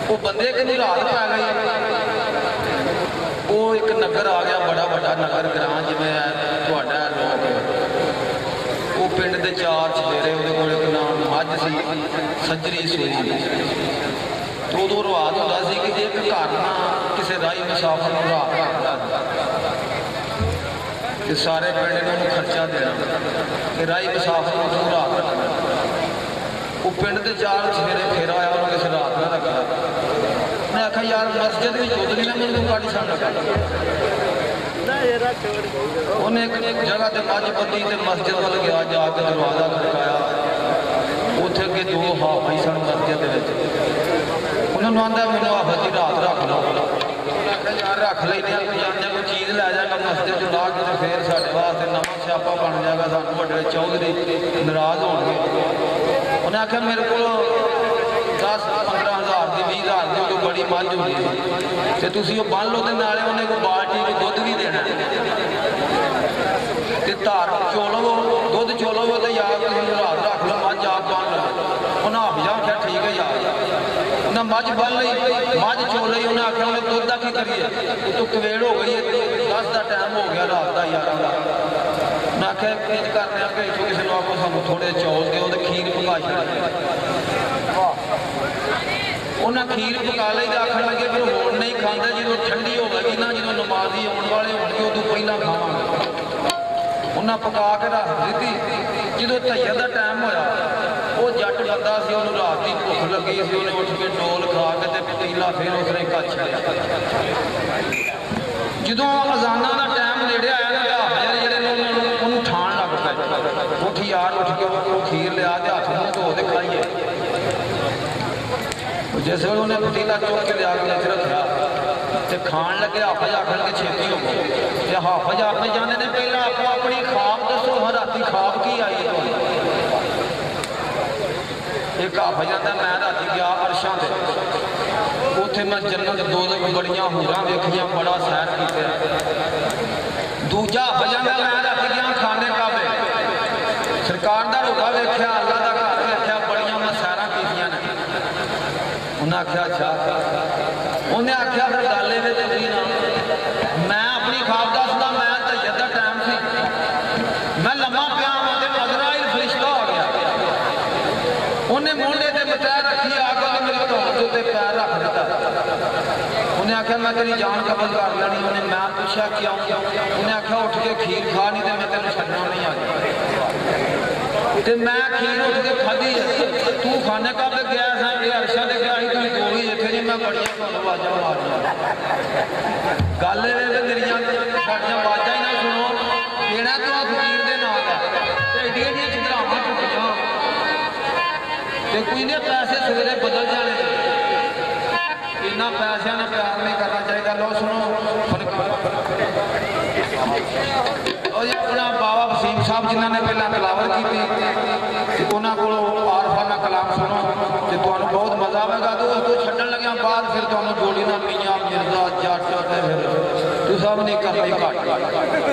वो बंदे कि रात पै गई। वो एक नगर आ गया, बड़ा बड़ा नगर ग्रां जिवें तुहाडा लोग, वो पिंड के 4 चफेरे, वो एक नाम मझ सी सज्जरी सूरी। तो उदों रिवाज होंदा सी कि एक घर ना किसी राही मुसाफिर को रात रखता तो सारे पिंड ने उन्होंने खर्चा देना कि राही मुसाफिर को तू रात रखना। वो पिंड के 4 चफेरे फेरा आया, उन्होंने किसी रात ना रखा। मैं आखा यार मस्जिद में दुध नहीं ना मैंने गाड़ी छड़ लगा। उन्हें एक जगह से मझ बदी तो मस्जिद वाल गया, जाके दरवाजा खड़काया। उत्थे अगे 2 हाफी सन मस्जिद उन्होंने आंदा मैंने हाफत जी रात रख लो। यार रख लेने जाने कोई चीज़ लै जाएगा मस्जिद चो ला के फिर साढ़े वास्ते नवा स्यापा बन जाएगा, सानू बड़े चौधरी नाराज होंगे। उन्हें आख्या मेरे को 10-15 हज़ार की 20 हज़ार की कोई बड़ी मझ होगी तो तुम वो बन लो, नाले उन्हें कोई बाल्टी को दुध भी देना तो धार चो लवो, दुध चो लवो तो यार तुम रात रख लो, मझ आप बन लो। उन्हें हाफिजा आख्या ठीक है यार। उन्हें मझ बन ली, मझ चो ली। उन्हें आख्या उन्हें दुध का की करिए, तो कवेड़ हो गई है, 10 का टाइम हो गया रात का 11 का। उन्हें आख्या इंज करने कि इतों किसी को आपको सानू थोड़े चौल दो, खीर पका छड़। उन्हें खीर पका ली तो आखन लगे फिर होर नहीं खाते, जो ठंडी हो गई ना, जो नमाजी आने वाले होंगे उदों पहला खावांगे। उन्हें पका के रख दी। जो धैया का टाइम होया, वो जट बंदा सी, उन्होंने रात की भुख लगी सी, उन्हें उठ के डोल खा के पतीला फिर उसने कच लिया। जो अजाना का टाइम नेड़े आया ना, हाफिज़ जिहड़े ने उन्होंने ठाण लग पे, उठ यार उठ के वो खीर लिया तो हथ मूँह धो के खाइए। जिस वे उन्हें पतीला चुक के लिया के रखा तो खाण लगे, हाफिज़ आखन के छेती हो गई। हाफिज़ आपे जाने ने पहले आपको अपनी ख्वाब दसो, हाँ राती ख्वाब की आई है। एक हाफिज़ आंदा मैं राती गया अरशां ते, उत्थे मैं जन्नत 2 बड़ियां हूरां वेखियां, बड़ा सैर कीता। दूजा हाफिज़ आंदा मैं राती गया खाने काबे, सरकार दा रोका वेख्या, अल्लाह दा घर वेख्या, बड़ियां मैं सैरां कीतियां ने। उन्हें आख्या अच्छा, उन्हें आख्या फिर गल ये तेरी ना, मैं अपनी ख्वाब दसदा, मैं तैयद का टाइम सी, मैं लम्मा पिया तो अज़राइल फरिश्ता आ गया। उन्हें मोढे ते बतैर रखी, आके मेरे धौन के उत्ते पैर रख दिता। उन्हें आख्या मैं तेरी जान कबल कर लेनी। उन्हें मैं पूछा क्यों? उन्हें आख्या उठ के खीर खा, नहीं तो मैं तेन छड्डना नहीं आ। तो मैं खीर उठ के खाधी है, तू खाने का पे गया था, ये अरशा से गया ही, तू गोली इतने जी मैं बड़िया आवाजा मारिया। गल ये मेरिया साड़ियाँ आवाजा ही ना सुनो, देना तो फकीर के नाम का एडिया एडिया चंद्रावां टुटियां तो कोई नहीं, पैसे सवेरे बदल जाने। इन्ना पैसों ने प्यार नहीं करना चाहिए। लो सुनो, अपना बाबा वसीम साहब जिन्होंने पहला कलावर की, उन्होंने को आरफाना कलाम सुनो तो तुम्हें बहुत मजा आएगा। तो उसको छड्डन लग्या बाद फिर तुम्हें जोड़ी ना मियाँ मिर्जा जट, फिर तू सब नहीं करनी घट।